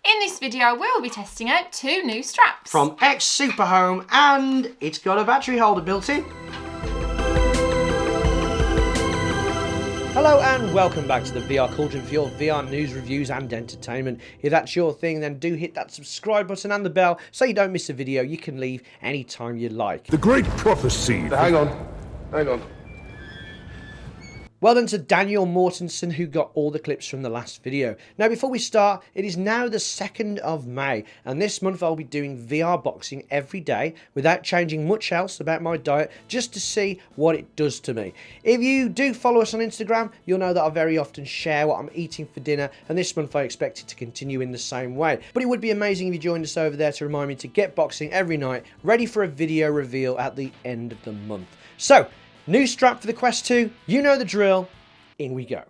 In this video, we'll be testing out 2 new straps. From X Super Home, and it's got a battery holder built in. Hello and welcome back to the VR Cauldron for your VR news, reviews and entertainment. If that's your thing, then do hit that subscribe button and the bell so you don't miss a video. You can leave anytime you like. The great prophecy. Hang on. Well done to Daniel Mortensen, who got all the clips from the last video. Now before we start, it is now the 2nd of May, and this month I'll be doing VR boxing every day without changing much else about my diet, just to see what it does to me. If you do follow us on Instagram, you'll know that I very often share what I'm eating for dinner, and this month I expect it to continue in the same way. But it would be amazing if you joined us over there to remind me to get boxing every night, ready for a video reveal at the end of the month. So, new strap for the Quest 2, you know the drill, in we go.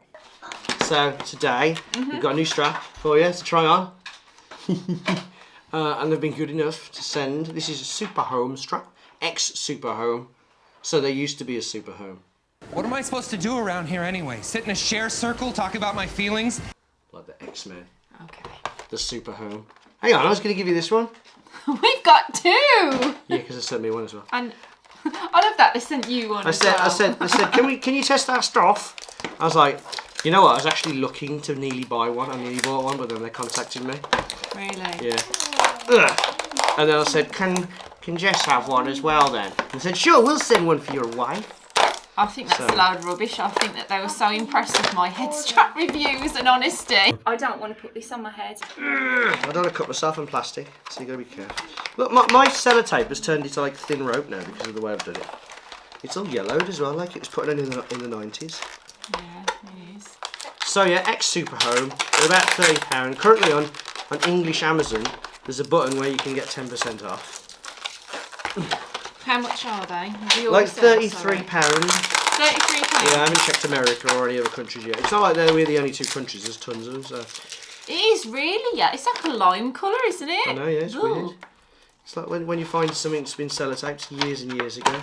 So today, we've got a new strap for you to try on. And they've been good enough to send, this is a Super Home strap, X Super Home. So there used to be a Super Home. What am I supposed to do around here anyway? Sit in a share circle, talk about my feelings? Like the X-Men. Okay. The Super Home. Hang on, I was going to give you this one. We've got 2! Yeah, because they sent me one as well. And I love that they sent you one as well. I said, can you test our stuff? I was like, you know what? I was actually looking to nearly buy one. I nearly bought one, but then they contacted me. Really? Yeah. Ugh. And then I said, can Jess have one as well then? And they said, sure, we'll send one for your wife. I think that's a load of rubbish. I think that they were so impressed with my head strap reviews and honesty. I don't want to put this on my head. I don't want to cut myself in plastic, so you got to be careful. Look, my sellotape has turned into like thin rope now because of the way I've done it. It's all yellowed as well, like it was put in the 90s. Yeah, it is. So yeah, X Super Home, they're about £30. Currently on English Amazon, there's a button where you can get 10% off. How much are they? Like £33. £33? Yeah, I haven't checked America or any other countries yet. It's not like we're the only 2 countries, there's tons of them. So. It is really, yeah. It's like a lime colour, isn't it? I know, yeah, it's weird. It's like when you find something that's been sellotaped years and years ago.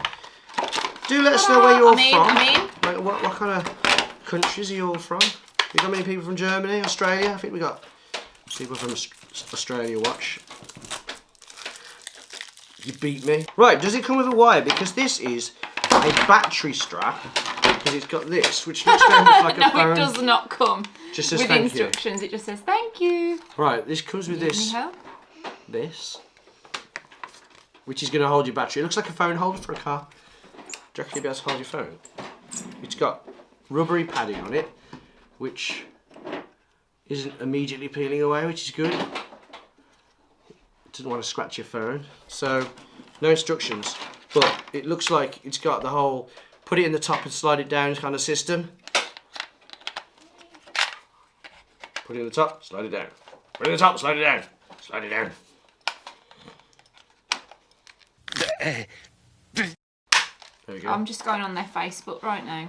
Do let us know where you're from. Like, what kind of countries are you all from? We got many people from Germany, Australia. I think we got people from Australia watch. You beat me. Right, does it come with a wire? Because this is a battery strap. Because it's got this, which looks very much like a phone. No, it does not come just says with thank instructions. you. It just says thank you. Right, this comes with this, which is going to hold your battery. It looks like a phone holder for a car. Do you reckon you'll be able to hold your phone? It's got rubbery padding on it, which isn't immediately peeling away, which is good. Didn't want to scratch your phone. So, no instructions. But it looks like it's got the whole put it in the top and slide it down kind of system. Put it in the top, slide it down. Put it in the top, slide it down. Slide it down. There we go. I'm just going on their Facebook right now.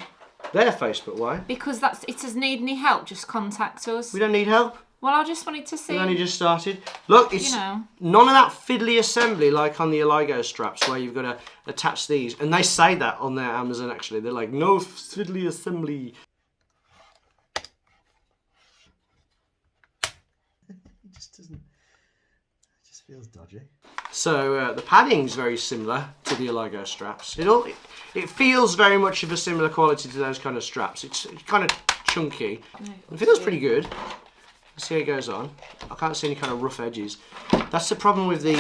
Their Facebook, why? Because it says need any help, just contact us. We don't need help. Well, I just wanted to see. We've only just started. Look, it's none of that fiddly assembly like on the Eligo straps where you've got to attach these. And they say that on their Amazon actually. They're like, no fiddly assembly. It just doesn't. It just feels dodgy. So the padding's very similar to the Eligo straps. It feels very much of a similar quality to those kind of straps. It's kind of chunky. It feels pretty good. Let's see how it goes on. I can't see any kind of rough edges. That's the problem with the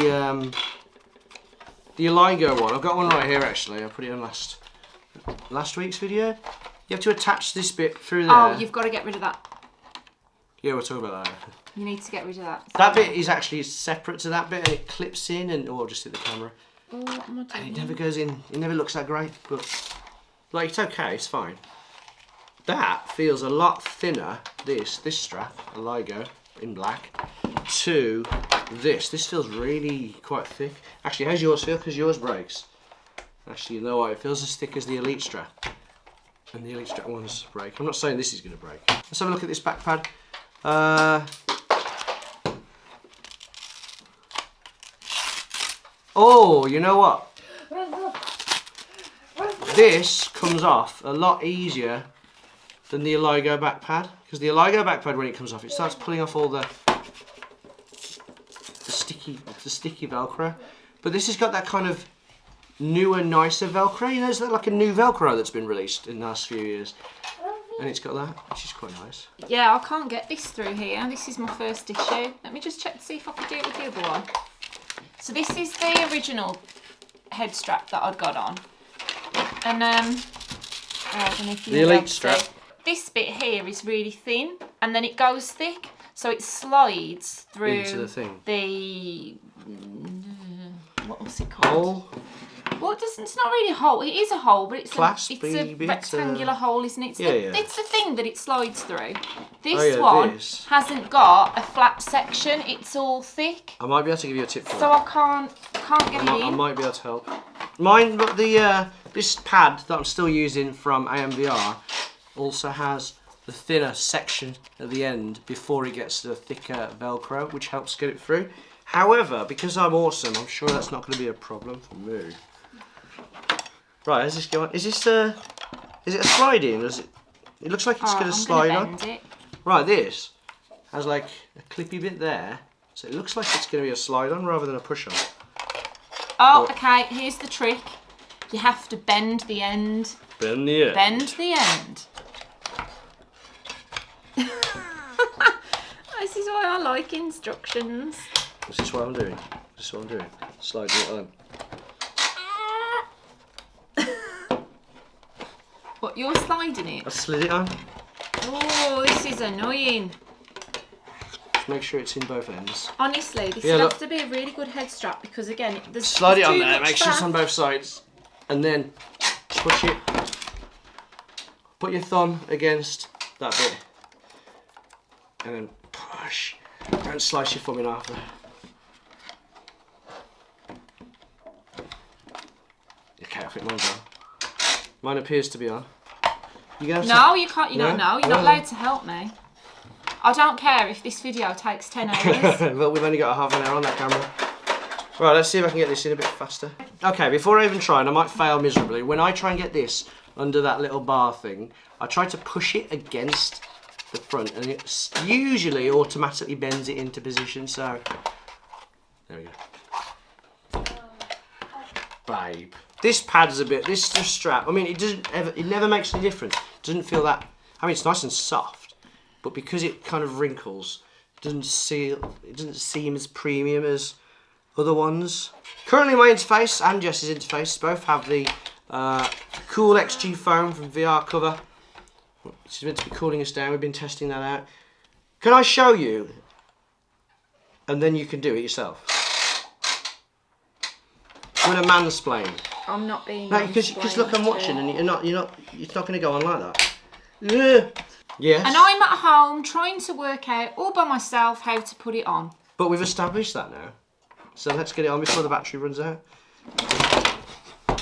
Eligo one. I've got one right here actually. I put it on last week's video. You have to attach this bit through there. Oh, you've got to get rid of that. Yeah, we'll talk about that. You need to get rid of that. That bit is actually separate to that bit, and it clips in, and I'll just hit the camera. Oh, what am I doing? And it never goes in. It never looks that great, but like it's okay. It's fine. That feels a lot thinner. This strap, a Eligo in black, to this. This feels really quite thick. Actually, how's yours feel? Because yours breaks. Actually, you know what? It feels as thick as the Elite strap, and the Elite strap ones break. I'm not saying this is going to break. Let's have a look at this back pad. Oh, you know what? This comes off a lot easier than the Eligo back pad, because the Eligo back pad, when it comes off, it starts pulling off all the sticky Velcro. But this has got that kind of newer, nicer Velcro. You know, it's like a new Velcro that's been released in the last few years. And it's got that, which is quite nice. Yeah, I can't get this through here. This is my first issue. Let me just check to see if I can do it with the other one. So this is the original head strap that I'd got on. And I don't know if the elite strap. This bit here is really thin, and then it goes thick, so it slides through into the thing. What was it called? Hole. Well, it's not really a hole. It is a hole, but it's a bit, rectangular hole, isn't it? It's the thing that it slides through. This this hasn't got a flat section. It's all thick. I might be able to give you a tip for so that. I can't get it in. I might be able to help. Mine, but this pad that I'm still using from AMVR also has the thinner section at the end before it gets the thicker Velcro, which helps get it through. However, because I'm awesome, I'm sure that's not going to be a problem for me. Right, how's this going? Is it a slide in? It looks like it's going to slide on. It. Right, this has like a clippy bit there, so it looks like it's going to be a slide on rather than a push on. Oh, okay, here's the trick. You have to bend the end. Bend the end. Bend the end. This is why I like instructions. This is what I'm doing. This is what I'm doing. Sliding it on. What, you're sliding it? I slid it on. Oh, this is annoying. Just make sure it's in both ends. Honestly, this would have to be a really good head strap because, again, there's slide it on too there, much make sure it's fat. on both sides. And then push it. Put your thumb against that bit. And then push. Don't slice your thumb in half there. Okay, I think mine's on. Mine appears to be on. You No, you can't. You're not allowed to help me. I don't care if this video takes 10 hours. Well, we've only got half an hour on that camera. Right, let's see if I can get this in a bit faster. Okay, before I even try, and I might fail miserably, when I try and get this under that little bar thing, I try to push it against the front, and it usually automatically bends it into position, so... There we go. Babe. This pad is a bit, this strap, I mean, it never makes any difference. It doesn't feel that, I mean, it's nice and soft, but because it kind of wrinkles, it doesn't seem as premium as other ones. Currently my interface and Jess's interface both have the Cool XG foam from VR Cover. This is meant to be cooling us down, we've been testing that out. Can I show you? And then you can do it yourself. I'm gonna mansplain. I'm not being. No, because look, I'm watching, and it's not going to go on like that. Yeah. Yes. And I'm at home trying to work out all by myself how to put it on. But we've established that now, so let's get it on before the battery runs out. Do you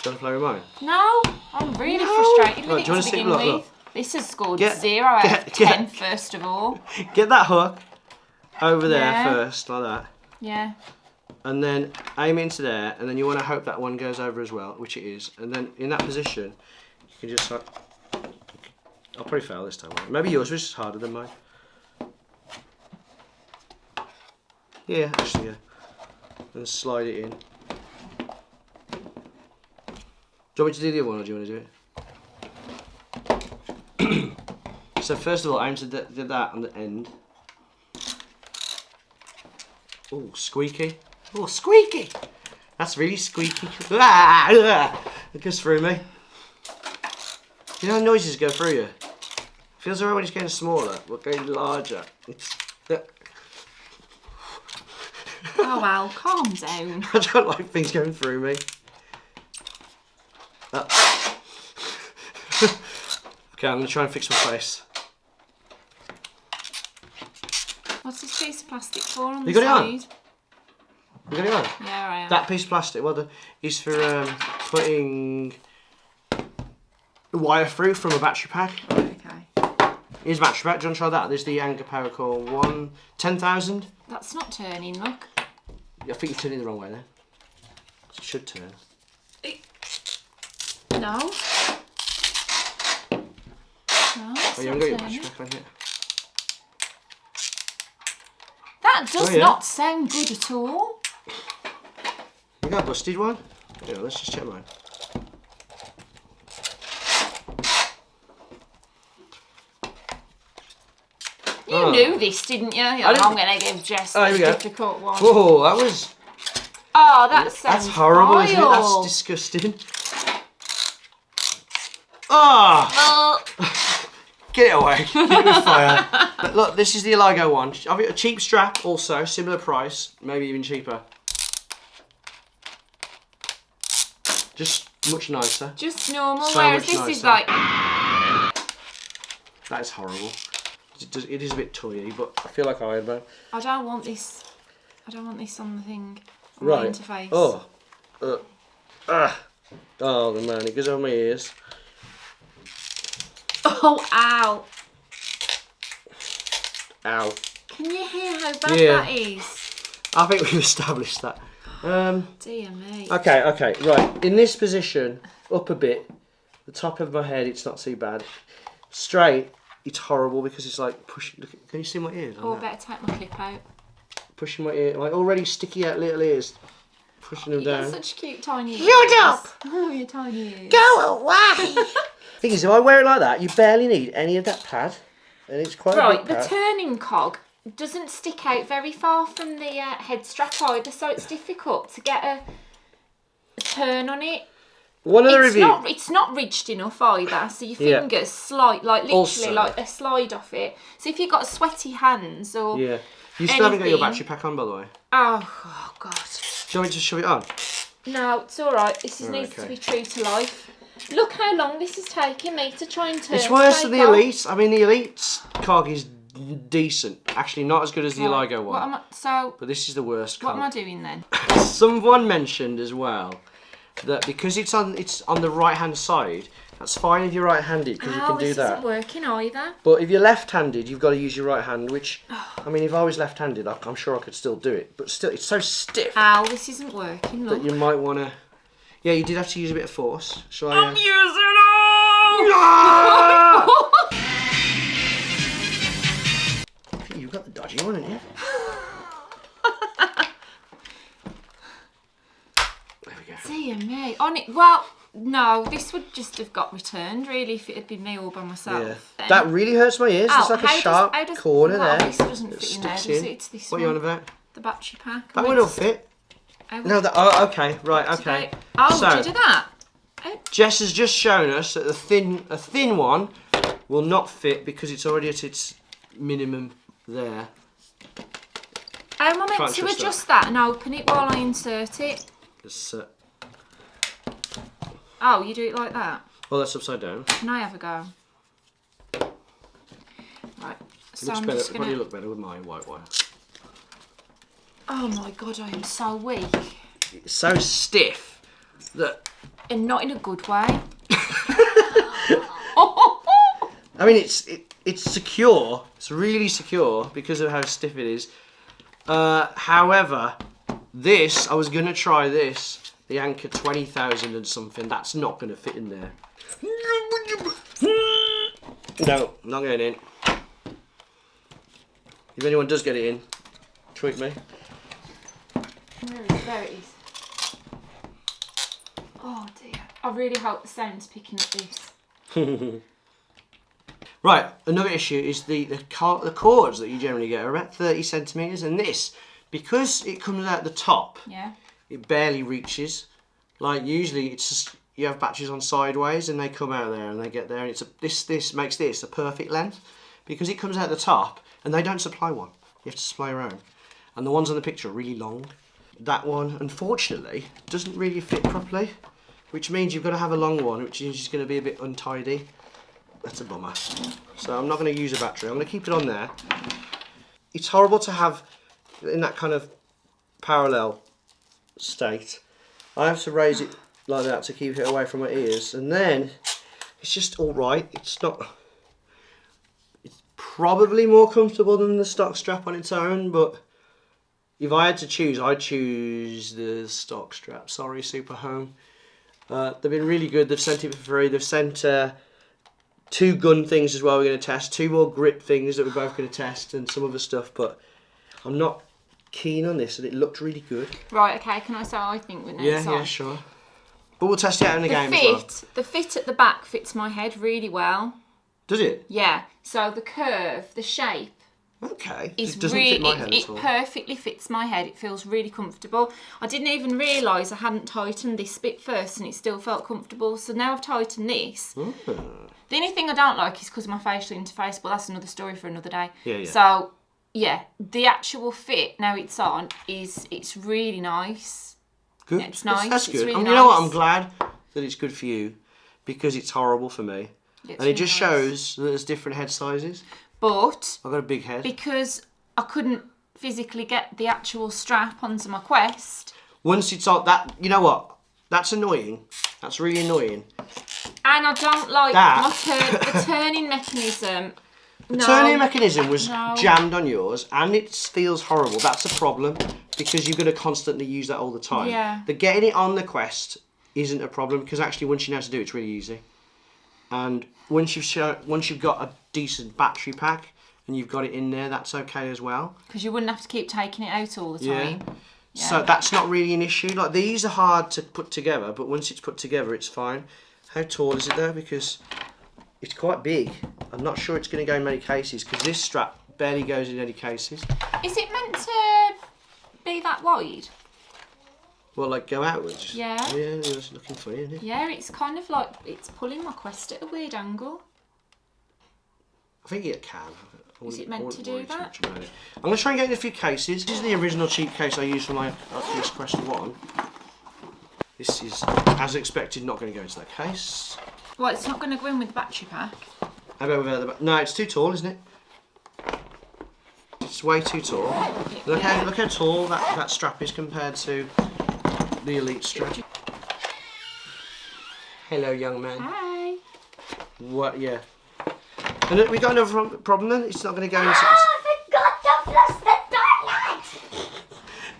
want to play with mine? No, I'm really frustrated with Right, it do you want to to begin with. This has scored 0 out of 10, first of all. Get that hook over there first, like that. Yeah. And then aim into there, and then you want to hope that one goes over as well, which it is. And then in that position, you can just like... I'll probably fail this time. Maybe yours was just harder than mine. Yeah, actually, yeah. And slide it in. Do you want me to do the other one, or do you want to do it? So first of all, aim to do that on the end. Oh, squeaky. Oh, squeaky! That's really squeaky. It goes through me. You know how noises go through you? Feels alright when it's getting smaller, but getting larger. Oh well, calm down. I don't like things going through me. Okay, I'm going to try and fix my face. What's this piece of plastic for on You the got it on? side? You got it on? Yeah, I am. That piece of plastic, well done, is for putting wire through from a battery pack. Okay. Here's a battery pack. Do you want to try that? There's the Anker Power Core 10,000. That's not turning, look. I think you're turning the wrong way there. It should turn. No. No, it's Oh, you not haven't got your turning. battery pack on here. That That does not sound good at all. You got a busted one? Yeah, let's just check mine. You knew this, didn't you? I'm going to give Jess a difficult one. Whoa, that was... Oh, that sounds That's horrible, isn't it? That's disgusting. Oh! Get it away. Keep it with fire. But look, this is the Eligo one. I've got a cheap strap also, similar price, maybe even cheaper. Just much nicer. Just normal, So whereas much this nicer. is like... That is horrible. It is a bit toy-y, but I feel like Iron Man. I don't want this. I don't want this on the thing. On Right. my interface. Oh. Oh, man, it goes over my ears. Oh, ow. Ow. Can you hear how bad that is? I think we've established that. Dear me. Okay, right. In this position, up a bit, the top of my head, it's not too bad. Straight, it's horrible because it's like pushing. Can you see my ears? Oh, I better take my clip out. Pushing my ear, like already sticky out little ears, pushing them down. You've got such cute tiny ears. Shut up! Oh, your tiny ears. Go away! Thing is, if I wear it like that, you barely need any of that pad, and it's quite a Right, big the pad. turning cog doesn't stick out very far from the head strap either, so it's difficult to get a turn on it. One of the reviews. It's not ridged enough either, so your fingers slide, like literally Also, like a slide off it. So if you've got sweaty hands or yeah. You still haven't got your anything- battery pack on, by the way. Oh God. Do you want me to shove it on? No, it's all right. This Right, needs okay. to be true to life. Look how long this is taking me to try and turn. It's worse than take the off. Elite. I mean, the Elite's cog is decent. Actually, not as good as the Right, Eligo What one. am I, But this is the worst what cog. am I doing then? Someone mentioned as well that because it's on the right hand side, that's fine if you're right handed because you can do this that. isn't working either. But if you're left handed, you've got to use your right hand, which I mean, if I was left handed, I'm sure I could still do it. But still, it's so stiff Ow, this isn't working. Look. that you might want to. Yeah, you did have to use a bit of force. Shall I? I'm using it. You've got the dodgy one, haven't you? There we go. Dear me. On it. Well, no, this would just have got returned really if it had been me all by myself. Yeah. Then- That really hurts my ears. There's like a how sharp how does, corner well, there. This doesn't that fit in there, sticks does in. it? It's this What one. are you on about? The battery pack. That one will fit. No, that. Oh, okay. Right. Okay. Oh, So- did you do that? Jess has just shown us that a thin one will not fit because it's already at its minimum there. How am I meant Can't to trust adjust that and open it while I insert it? It's, Oh, you do it like that? well, that's upside down. Can I have a go? Right. It So looks I'm better. just Probably gonna. look better with my white wire. Oh my God, I am so weak. It's so stiff that. And not in a good way. I mean, it's secure. It's really secure because of how stiff it is. However, this I was gonna try this. The Anchor 20,000 and something. That's not gonna fit in there. No, not going in. If anyone does get it in, tweet me. There it is. Oh dear. I really hope the sound's picking up this. Right, another issue is the cords that you generally get are about 30 centimetres, and this, because it comes out the top, Yeah. it barely reaches. Like usually it's just, you have batteries on sideways and they come out there and they get there, and it's this makes this a perfect length because it comes out the top and they don't supply one. You have to supply your own. And the ones on the picture are really long. That one, unfortunately, doesn't really fit properly, which means you've got to have a long one, which is just going to be a bit untidy. That's a bummer. So I'm not going to use a battery. I'm going to keep it on there. It's horrible to have in that kind of parallel state. I have to raise it like that to keep it away from my ears, and then it's just all right. It's not. It's probably more comfortable than the stock strap on its own, but if I had to choose, I'd choose the stock strap. Sorry, Super Home. They've been really good. They've sent it for free. They've sent 2 gun things as well we're going to test, 2 more grip things that we're both going to test, and some other stuff, but I'm not keen on this, and it looked really good. Right, okay, can I say what I think with Yeah, yeah, sure. But we'll test it out in the game as well. The fit at the back fits my head really well. Does it? Yeah. So the curve, the shape. Okay. It doesn't fit my head it at all. perfectly fits my head. It feels really comfortable. I didn't even realise I hadn't tightened this bit first, and it still felt comfortable. So now I've tightened this. The only thing I don't like is because of my facial interface, but that's another story for another day. Yeah, yeah. So yeah, the actual fit now it's on it's really nice. Good. It's nice. That's It's good. really You know what? nice. I'm glad that it's good for you because it's horrible for me. It's And it really just nice. shows that there's different head sizes. But I've got a big head. because I couldn't physically get the actual strap onto my Quest, Once it's on that, you know what? That's annoying. That's really annoying. and I don't like the turning mechanism. The turning mechanism was jammed on yours, and it feels horrible. That's a problem because you're going to constantly use that all the time. Yeah. The getting it on the Quest isn't a problem because actually once you know how to do it, it's really easy. And once you've got a decent battery pack and you've got it in there, that's okay as well. Because you wouldn't have to keep taking it out all the time. Yeah. So that's not really an issue. Like these are hard to put together, but once it's put together, it's fine. How tall is it though? Because it's quite big. I'm not sure it's going to go in many cases because this strap barely goes in any cases. Is it meant to be that wide? Well, like go outwards. Yeah. Yeah, it was looking funny, isn't it? Yeah, it's kind of like it's pulling my Quest at a weird angle. I think it can. Is it meant to do that? I'm going to try and get in a few cases. This is the original cheap case I used for my Oculus Quest 1. This is, as expected, not going to go into that case. Well, it's not going to go in with the battery pack. How about with the back? No, it's too tall, isn't it? It's way too tall. Look how tall that strap is compared to the Elite strap. Hello, young man. Hi. What? Yeah. And we got another problem then. It's not going to go into. I forgot to flush the toilet!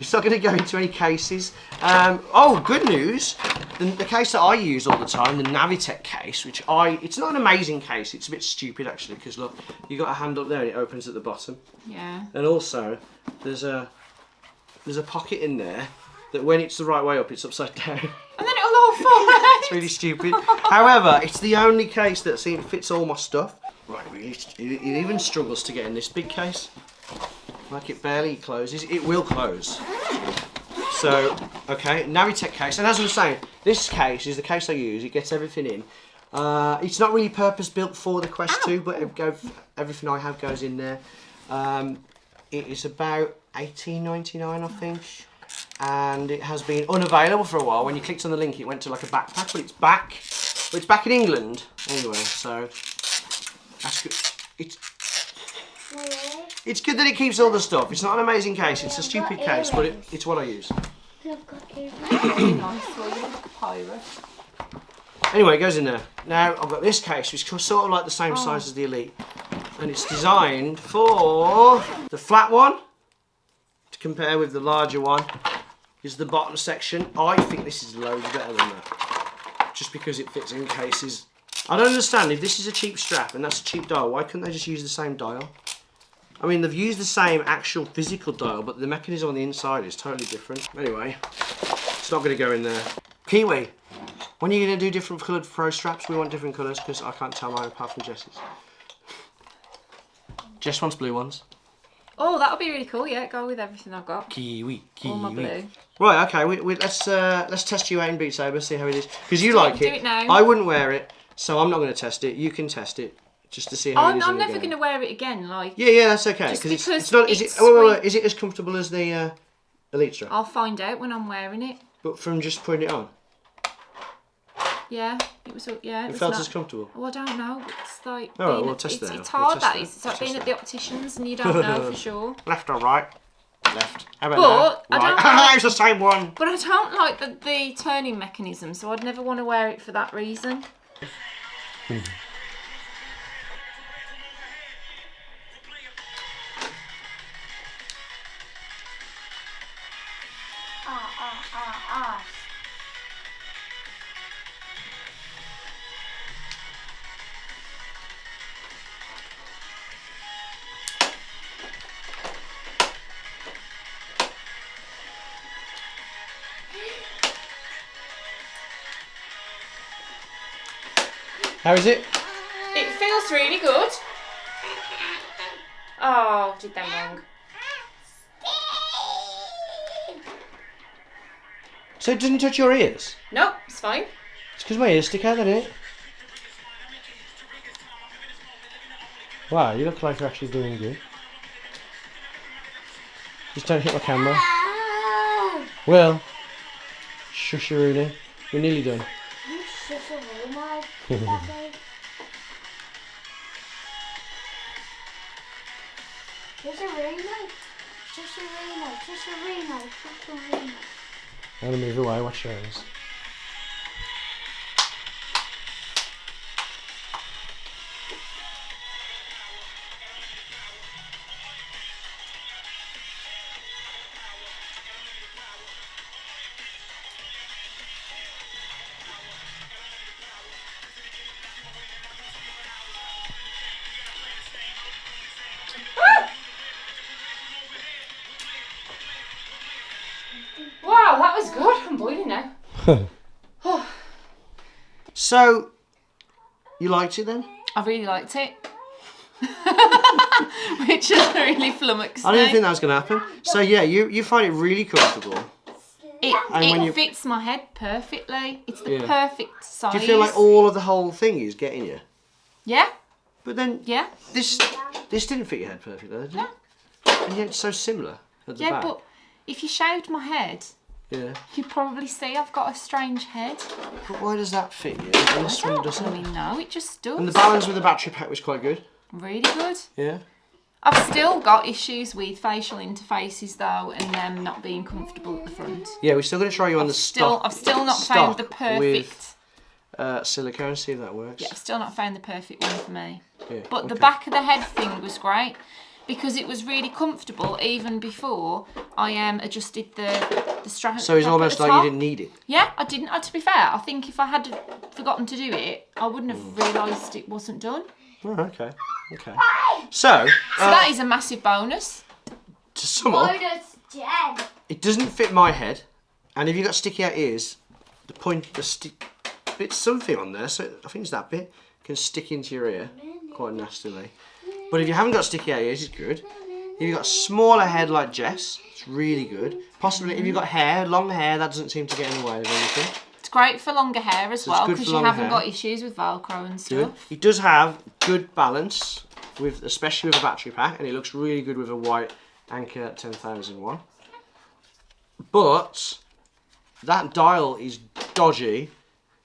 It's not going to go into any cases. Oh, good news. The case that I use all the time, the Navitec case, it's not an amazing case. It's a bit stupid actually because look, you got a hand up there and it opens at the bottom. Yeah. And also, there's a pocket in there that when it's the right way up, it's upside down. And then it'll all fall out. It's really stupid. However, it's the only case that fits all my stuff. Right, it even struggles to get in this big case. Like it barely closes. It will close. So, okay, Navitec case. And as I was saying, this case is the case I use. It gets everything in. It's not really purpose built for the Quest 2, but everything I have goes in there. It is about $18.99, I think. And it has been unavailable for a while. When you clicked on the link, it went to like a backpack, but it's back. But it's back in England anyway, so that's good. It's good that it keeps all the stuff. It's not an amazing case. It's a stupid case, but it's what I use. I've got earrings. Nice, well, you look like a pirate. Anyway, it goes in there. Now I've got this case, which is sort of like the same size as the Elite, and it's designed for the flat one. To compare with the larger one, is the bottom section. I think this is loads better than that, just because it fits in cases. I don't understand, if this is a cheap strap and that's a cheap dial, why couldn't they just use the same dial? I mean, they've used the same actual physical dial, but the mechanism on the inside is totally different. Anyway, it's not going to go in there. Kiwi, when are you going to do different coloured Pro straps? We want different colours because I can't tell mine apart from Jess's. Jess wants blue ones. Oh, that'll be really cool. Yeah, go with everything I've got. Kiwi. All my blue. Right, okay. let's test you out in Beat Saber, see how it is. Because you like do it. it now. I wouldn't wear it, so I'm not going to test it. You can test it just to see how it is. I'm never going to wear it again. Like. Yeah, that's okay. Just Because because it's not. Is it's it? Wait. Is it as comfortable as the Elite strap? I'll find out when I'm wearing it. But from just putting it on, Yeah, it was. Yeah, it was felt not- as comfortable. Oh, I don't know. It's like. All right, being we'll at- test it's, it out. it's We'll hard test that it. is. It's like Let's being test at the it. opticians and you don't know for sure. Left or right? Left. How about But that? I don't Right. like- It's the same one. But I don't like the turning mechanism, so I'd never want to wear it for that reason. How is it? It feels really good. Oh, did that wrong. So it doesn't touch your ears? Nope, it's fine. It's because my ears stick out, doesn't it? Wow, you look like you're actually doing good. Just don't hit my camera. Well, shush, Rooney. We're nearly done. I'm gonna move away, watch your eyes. Wow, that was good. I'm boiling now. So, you liked it then? I really liked it. Which is really flummoxed I didn't me. think that was going to happen. So yeah, you find it really comfortable. It fits my head perfectly. It's the perfect size. Do you feel like all of the whole thing is getting you? Yeah. But then Yeah. this didn't fit your head perfectly, did it? No. And yet it's so similar at the Yeah, back. but if you shaved my head, Yeah. you'd probably see I've got a strange head. But why does that fit you? And this one doesn't. I mean, no, it just does. And the balance with the battery pack was quite good. Really good. Yeah. I've still got issues with facial interfaces though, and them not being comfortable at the front. Yeah, we're still going to try you on the stock. I've still not found the perfect. With silicone, see if that works. Yeah, I've still not found the perfect one for me. Yeah, But the okay. back of the head thing was great because it was really comfortable even before I adjusted the strap. So it's almost like you didn't need it. Yeah, I didn't. To be fair, I think if I had forgotten to do it, I wouldn't have realised it wasn't done. Oh, okay. Okay. So That is a massive bonus. to sum up, it doesn't fit my head, and if you've got sticky out ears, bit something on there, so I think it's that bit, can stick into your ear quite nastily. But if you haven't got sticky out ears, it's good. If you've got a smaller head like Jess, it's really good. Possibly if you've got hair, long hair, that doesn't seem to get in the way of anything. It's great for longer hair as well good because for you long haven't hair. got issues with Velcro and Good. stuff. It does have good balance, especially with a battery pack, and it looks really good with a white Anker 10001. But that dial is dodgy.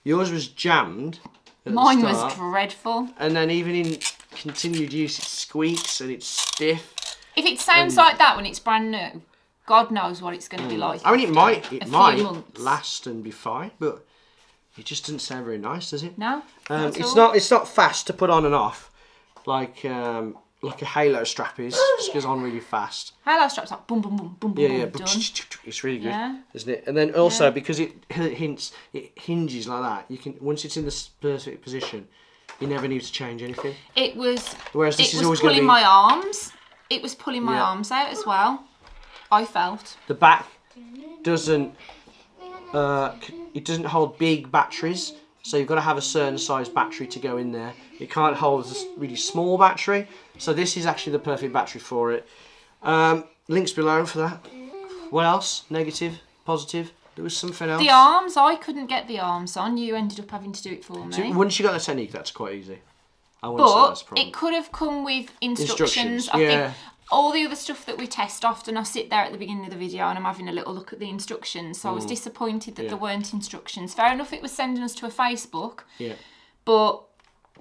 Yours was jammed. Mine was dreadful. And then even in continued use, it squeaks and it's stiff. If it sounds like that when it's brand new, God knows what it's going to be like. I mean, it might few months. last and be fine, but it just doesn't sound very nice, does it? No, It's not fast to put on and off, like a Halo strap is. Just goes on really fast. Halo straps like boom, boom, boom, boom, boom, Yeah, boom, done. it's really good, Yeah. isn't it? And then also because it hinges like that, you can once it's in the perfect position, you never need to change anything. It was. Whereas this it is was always going to pulling be my arms. It was pulling my Yeah. arms out as well. I felt. the back doesn't. It doesn't hold big batteries, so you've got to have a certain size battery to go in there. It can't hold a really small battery, so this is actually the perfect battery for it. Links below for that. What else? Negative, positive. There was something else. The arms, I couldn't get the arms on. You ended up having to do it for me. So once you got the technique, that's quite easy. I wouldn't say that's a But problem. it could have come with instructions. I yeah. think all the other stuff that we test, often I sit there at the beginning of the video and I'm having a little look at the instructions. So I was disappointed that there weren't instructions. Fair enough, it was sending us to a Facebook. Yeah. But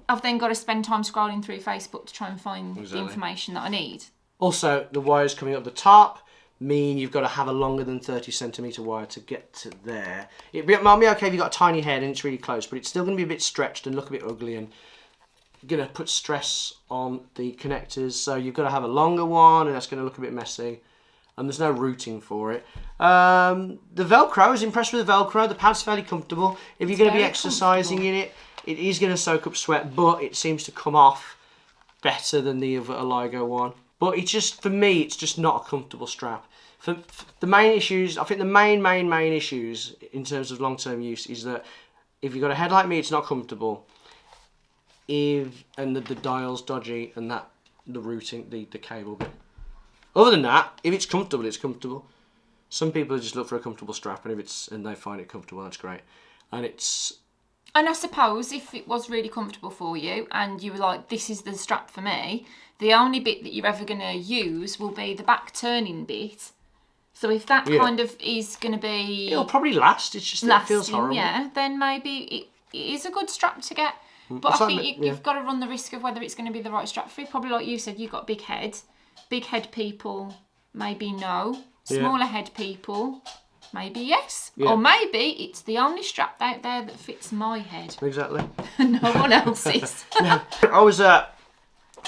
I've then got to spend time scrolling through Facebook to try and find the Exactly. information that I need. Also, the wires coming up the top mean you've got to have a longer than 30cm wire to get to there. It might be okay if you've got a tiny head and it's really close, but it's still going to be a bit stretched and look a bit ugly and going to put stress on the connectors. So you've got to have a longer one and that's going to look a bit messy. And there's no routing for it. The Velcro, I was impressed with the Velcro. The pad's fairly comfortable. If you're going to be very exercising in it, it is going to soak up sweat, but it seems to come off better than the other Oligo one. But it's just, for me, it's just not a comfortable strap. For the main issues, I think the main issues in terms of long-term use is that if you've got a head like me, it's not comfortable. and the dial's dodgy and that the routing, the cable bit. Other than that, if it's comfortable, it's comfortable. Some people just look for a comfortable strap, and they find it comfortable, that's great. And I suppose if it was really comfortable for you and you were like, this is the strap for me, the only bit that you're ever going to use will be the back turning bit. So if that kind of is going to be... It'll probably last, it's just that it feels horrible. Yeah, then maybe it is a good strap to get. But I think you've got to run the risk of whether it's going to be the right strap for you. Probably like you said, you've got big head. Big head people, maybe no. Smaller head people, maybe yes. Or maybe it's the only strap out there that fits my head. Exactly. No one else's. I was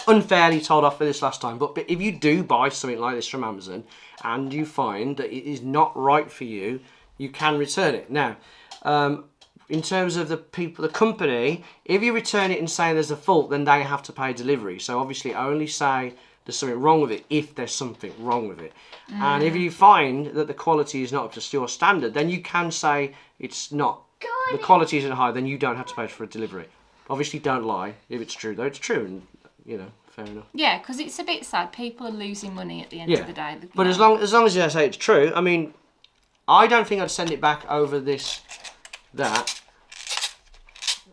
unfairly told off for this last time, but if you do buy something like this from Amazon and you find that it is not right for you, you can return it. Now, in terms of the company, if you return it and say there's a fault, then they have to pay delivery. So obviously only say there's something wrong with it if there's something wrong with it. And if you find that the quality is not up to your standard, then you can say it's not, the quality isn't high, then you don't have to pay for a delivery. Obviously don't lie. If it's true, though, it's true, and, you know, fair enough. Yeah, because it's a bit sad. People are losing money at the end of the day. But as long as you say it's true, I mean, I don't think I'd send it back over that.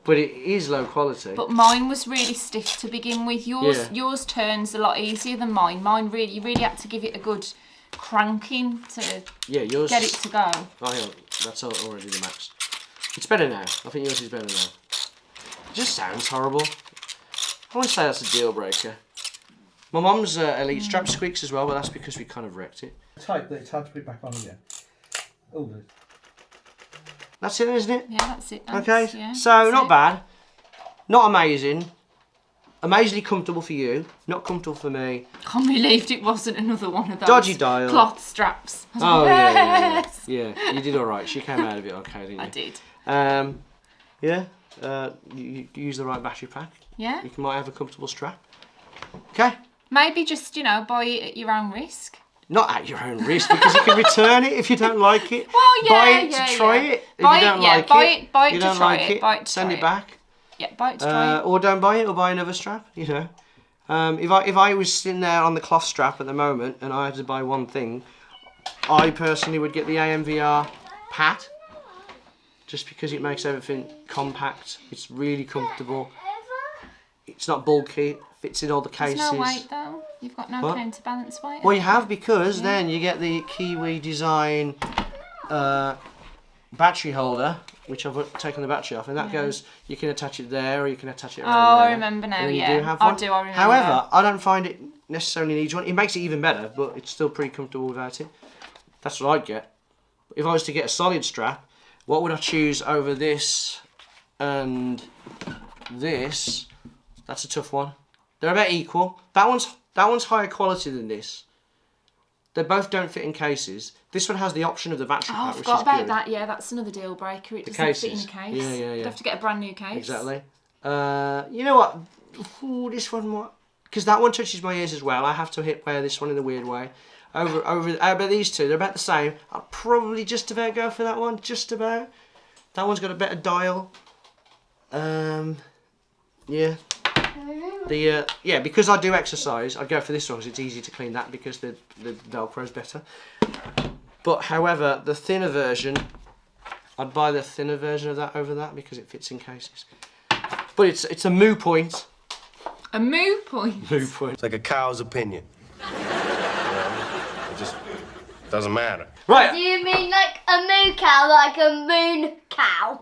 But it is low quality. But mine was really stiff to begin with. Yours turns a lot easier than mine. Mine you really had to give it a good cranking to yours, get it to go. Oh yeah, that's already the max. It's better now. I think yours is better now. It just sounds horrible. I wouldn't say that's a deal breaker. My mum's Elite strap squeaks as well, but that's because we kind of wrecked it. It's hard to put it back on again. Oh, That's it, isn't it? Yeah, that's it. Okay, so not bad. Not amazing. Amazingly comfortable for you. Not comfortable for me. I'm relieved it wasn't another one of those dodgy dial cloth straps. Oh yeah, you did all right. She came out of it okay, didn't you? I did. You use the right battery pack. Yeah. You might have a comfortable strap. Okay. Maybe just buy it at your own risk. Not at your own risk, because you can return it if you don't like it. Well, buy it to try it. If you don't like it, buy it to try it. Buy it to send try it back. Yeah, buy it to try it. Or don't buy it, or buy another strap. You know, if I was sitting there on the cloth strap at the moment and I had to buy one thing, I personally would get the AMVR pad, just because it makes everything compact. It's really comfortable. It's not bulky. Fits in all the cases. There's no weight though. You've got no counterbalance weight. Well, you have, because then you get the Kiwi design battery holder, which I've taken the battery off, and that goes. You can attach it there, or you can attach it around there. I remember now. And Yeah, you do have one. I remember. However, I don't find it necessarily needs one. It makes it even better, but it's still pretty comfortable without it. That's what I'd get. If I was to get a solid strap, what would I choose over this and this? That's a tough one. They're about equal. That one's higher quality than this. They both don't fit in cases. This one has the option of the battery pack, I which is forgot about good. that. Yeah, that's another deal breaker. It doesn't fit in a case. Yeah. You have to get a brand new case. Exactly. You know what? Ooh, this one might, because that one touches my ears as well. I have to wear this one in a weird way. But these two, they're about the same. I'll probably just about go for that one. Just about. That one's got a better dial. Yeah. Because I do exercise, I'd go for this one because it's easy to clean that, because the Velcro's better. But however, the thinner version, I'd buy the thinner version of that over that, because it fits in cases. But it's a moo point. A moo point? Moo point. It's like a cow's opinion. It just doesn't matter. Right. Do you mean like a moo cow, like a moon cow?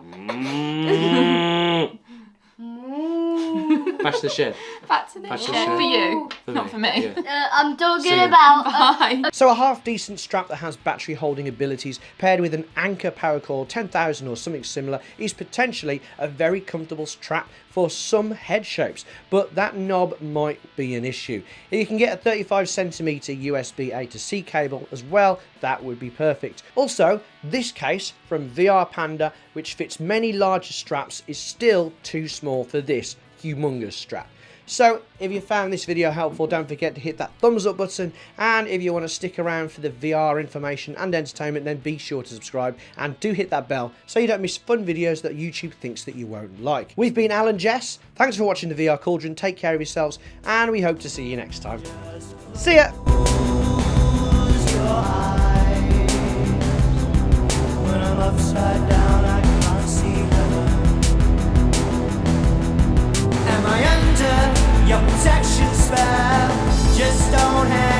Back to the shed. Back to the shed. For you, not for me. Yeah. I'm talking about... Bye. So a half-decent strap that has battery holding abilities paired with an Anker paracord 10,000 or something similar is potentially a very comfortable strap for some head shapes, but that knob might be an issue. If you can get a 35cm USB A to C cable as well, that would be perfect. Also, this case from VR Panda, which fits many larger straps, is still too small for this humongous strap. So if you found this video helpful, don't forget to hit that thumbs up button, and if you want to stick around for the VR information and entertainment, then be sure to subscribe and do hit that bell so you don't miss fun videos that YouTube thinks that you won't like. We've been Al and Jess. Thanks for watching the VR Cauldron. Take care of yourselves, and we hope to see you next time. See ya! When I'm upside down, I can't see heaven. Am I under your protection spell? Just don't have